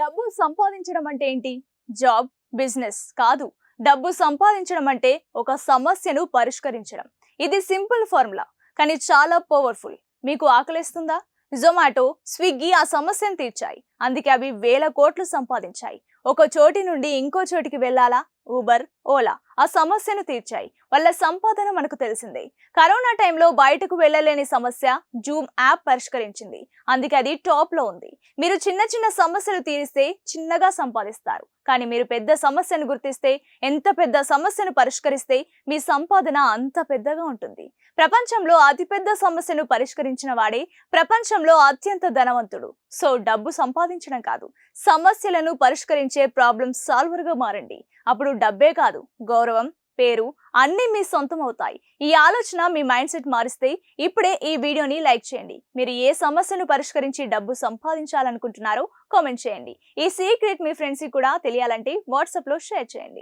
డబ్బు సంపాదించడం అంటే ఏంటి? జాబ్, బిజినెస్ కాదు. డబ్బు సంపాదించడం అంటే ఒక సమస్యను పరిష్కరించడం. ఇది సింపుల్ ఫార్ములా, కానీ చాలా పవర్ఫుల్. మీకు ఆకలిస్తుందా? జొమాటో, స్విగ్గీ ఆ సమస్యను తీర్చాయి. అందుకే అవి వేల కోట్లు సంపాదించాయి. ఒక చోటి నుండి ఇంకో చోటికి వెళ్ళాలా? ఊబర్, ఓలా ఆ సమస్యను తీర్చాయి. వాళ్ళ సంపాదన మనకు తెలిసిందే. కరోనా టైంలో బయటకు వెళ్ళలేని సమస్య జూమ్ యాప్ పరిష్కరించింది. అందుకే అది టాప్ లో ఉంది. మీరు చిన్న చిన్న సమస్యలు తీరిస్తే చిన్నగా సంపాదిస్తారు, కానీ మీరు పెద్ద సమస్యను గుర్తిస్తే, ఎంత పెద్ద సమస్యను పరిష్కరిస్తే మీ సంపాదన అంత పెద్దగా ఉంటుంది. ప్రపంచంలో అతిపెద్ద సమస్యను పరిష్కరించిన వాడే ప్రపంచంలో అత్యంత ధనవంతుడు. సో డబ్బు సంపాదించడం కాదు, సమస్యలను పరిష్కరించే ప్రాబ్లం సాల్వర్ గా మారండి. అప్పుడు డబ్బే కాదు, గౌరవం, పేరు అన్నీ మీ సొంతం అవుతాయి. ఈ ఆలోచన మీ మైండ్ సెట్ మారిస్తే ఇప్పుడే ఈ వీడియోని లైక్ చేయండి. మీరు ఏ సమస్యను పరిష్కరించి డబ్బు సంపాదించాలనుకుంటున్నారో కామెంట్ చేయండి. ఈ సీక్రెట్ మీ ఫ్రెండ్స్ కి కూడా తెలియాలంటే వాట్సాప్ లో షేర్ చేయండి.